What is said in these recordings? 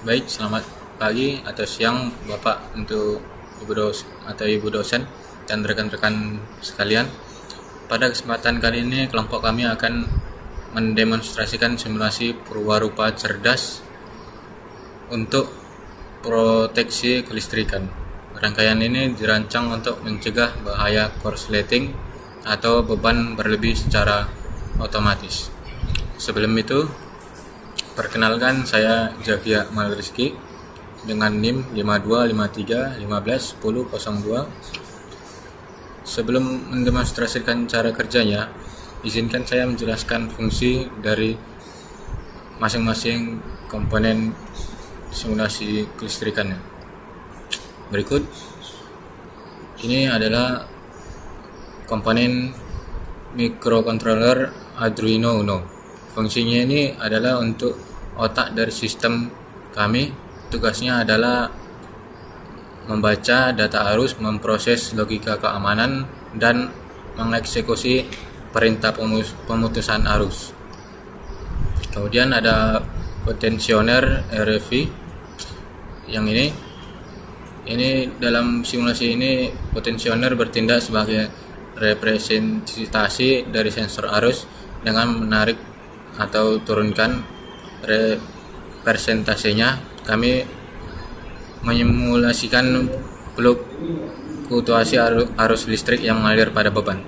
Baik, selamat pagi atau siang Bapak untuk Ibu dosen dan rekan-rekan sekalian. Pada kesempatan kali ini kelompok kami akan mendemonstrasikan simulasi perwarupa cerdas untuk proteksi kelistrikan. Rangkaian ini dirancang untuk mencegah bahaya korsleting atau beban berlebih secara otomatis. Sebelum itu, perkenalkan, saya Zakia Malrizki dengan NIM 5253151002. Sebelum mendemonstrasikan cara kerjanya, izinkan saya menjelaskan fungsi dari masing-masing komponen simulasi kelistrikannya. Berikut, ini adalah komponen microcontroller Arduino Uno. Fungsinya ini adalah untuk otak dari sistem kami. Tugasnya adalah membaca data arus, memproses logika keamanan, dan mengeksekusi perintah pemutusan arus. Kemudian ada potensioner RFI yang ini dalam simulasi ini potensioner bertindak sebagai representasi dari sensor arus dengan menarik atau turunkan representasinya. Kami menyimulasikan fluktuasi arus listrik yang mengalir pada beban.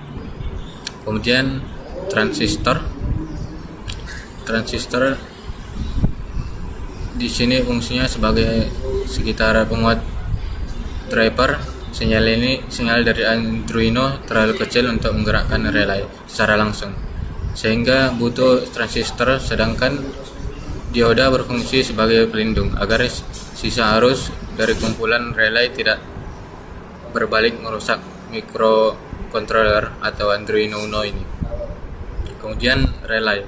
Kemudian transistor di sini fungsinya sebagai sekitar penguat driver. Sinyal dari Arduino terlalu kecil untuk menggerakkan relay secara langsung, sehingga butuh transistor, sedangkan dioda berfungsi sebagai pelindung agar sisa arus dari kumpulan relay tidak berbalik merusak microcontroller atau Arduino Uno ini. Kemudian relay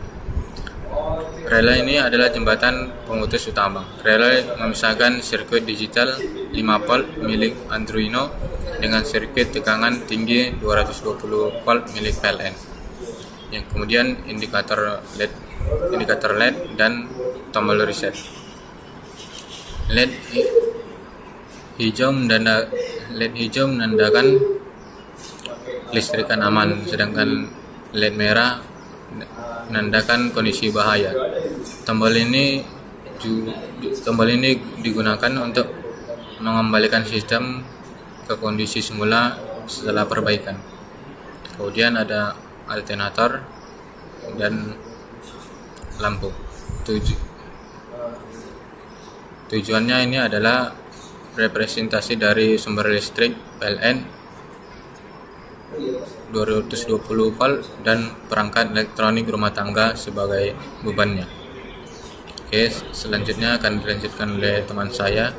ini adalah jembatan pemutus utama. Relay memisahkan sirkuit digital 5 volt milik Arduino dengan sirkuit tegangan tinggi 220 volt milik PLN. Yang kemudian indikator LED dan tombol reset. LED hijau menandakan listrikan aman, sedangkan LED merah menandakan kondisi bahaya. Tombol ini digunakan untuk mengembalikan sistem ke kondisi semula setelah perbaikan. Kemudian ada alternator dan lampu. Tujuannya ini adalah representasi dari sumber listrik PLN 220 volt dan perangkat elektronik rumah tangga sebagai bebannya. Oke, selanjutnya akan dilanjutkan oleh teman saya.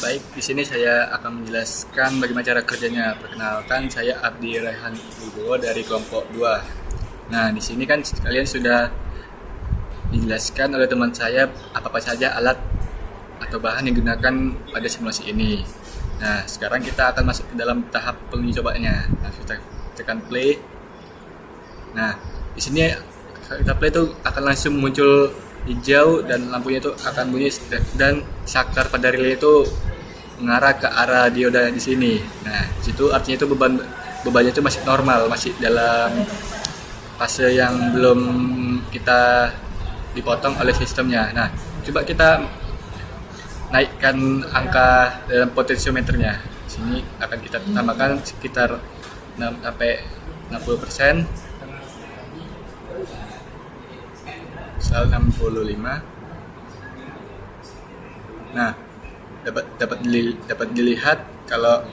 Baik, di sini saya akan menjelaskan bagaimana cara kerjanya. Perkenalkan, saya Abdi Rehan Wibowo dari kelompok 2. Nah, di sini kan kalian sudah dijelaskan oleh teman saya apa saja alat atau bahan yang digunakan pada simulasi ini. Nah, sekarang kita akan masuk ke dalam tahap penguji cobanya. Nah, kita tekan play. Nah, di sini kita play itu akan langsung muncul hijau dan lampunya itu akan bunyi dan saklar pada relay itu mengarah ke arah dioda di sini. Nah, di situ artinya itu bebannya itu masih normal, masih dalam fase yang belum kita dipotong oleh sistemnya. Nah, coba kita naikkan angka dalam potensiometernya. Di sini akan kita tambahkan sekitar 60%, 65. Nah, dapat dilihat kalau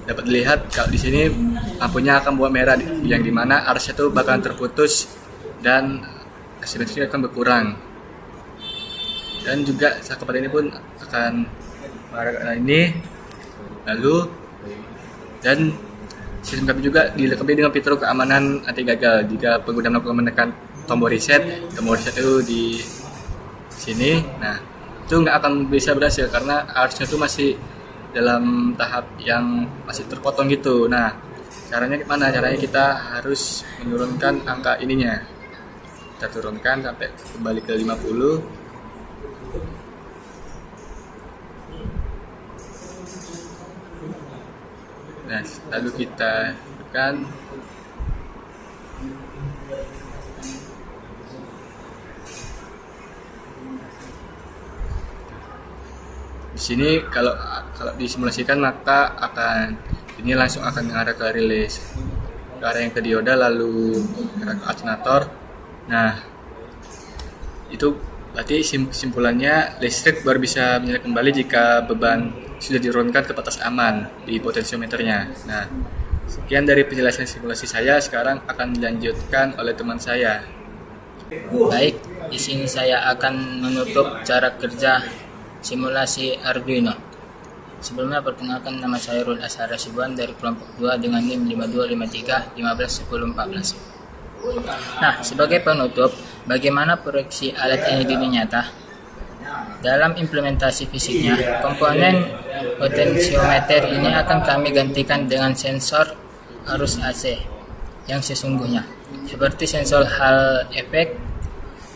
dapat dilihat kalau di sini lampunya akan buat merah, yang dimana arusnya itu bakalan terputus dan asimetri akan berkurang. Dan juga pada ini pun akan mengarah ke ini. Lalu dan sistem kami juga dilengkapi dengan fitur keamanan anti gagal. Jika pengguna melakukan menekan tombol reset itu di sini, nah itu nggak akan bisa berhasil karena arusnya itu masih dalam tahap yang masih terpotong gitu. Nah, Caranya gimana? Caranya kita harus menurunkan angka ininya. Kita turunkan sampai kembali ke 50. Nah, lalu kita tekan. Di sini kalau disimulasikan maka ini langsung akan mengarah ke rilis, ke arah yang ke dioda, lalu ke alternator. Nah, itu berarti kesimpulannya listrik baru bisa menyala kembali jika beban sudah diturunkan ke batas aman di potensiometernya. Nah, sekian dari penjelasan simulasi saya. Sekarang akan dilanjutkan oleh teman saya. Baik, di sini saya akan menutup cara kerja simulasi Arduino. Sebelumnya perkenalkan, nama saya Rul Ashar Sibuan dari kelompok 2 dengan NIM 5253151014. Nah, sebagai penutup, bagaimana proyeksi alat ini di dunia nyata? Dalam implementasi fisiknya, komponen potensiometer ini akan kami gantikan dengan sensor arus AC yang sesungguhnya, seperti sensor Hall effect,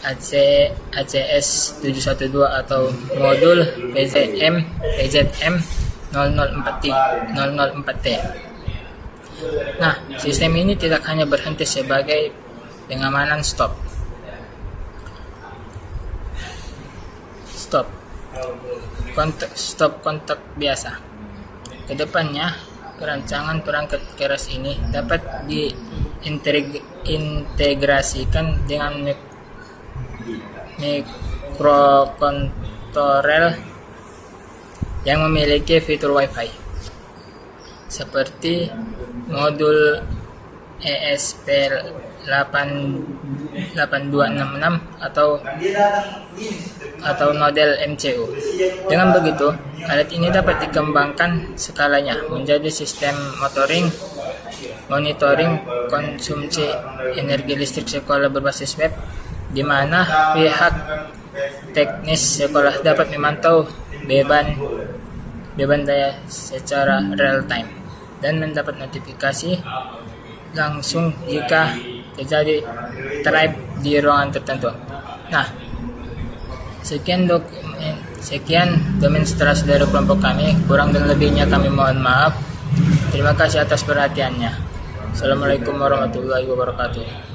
ACS 712 atau modul PZM 004T. Nah, sistem ini tidak hanya berhenti sebagai pengamanan stop kontak biasa. Kedepannya, perancangan perangkat keras ini dapat diintegrasikan dengan mikrokontroler yang memiliki fitur Wi-Fi seperti modul ESP8266 atau model MCU. Dengan begitu, alat ini dapat dikembangkan skalanya menjadi sistem monitoring konsumsi energi listrik sekolah berbasis web, di mana pihak teknis sekolah dapat memantau beban daya secara real time dan mendapat notifikasi langsung jika terjadi trip di ruangan tertentu. Nah, sekian demonstrasi dari kelompok kami. Kurang dan lebihnya kami mohon maaf. Terima kasih atas perhatiannya. Assalamualaikum warahmatullahi wabarakatuh.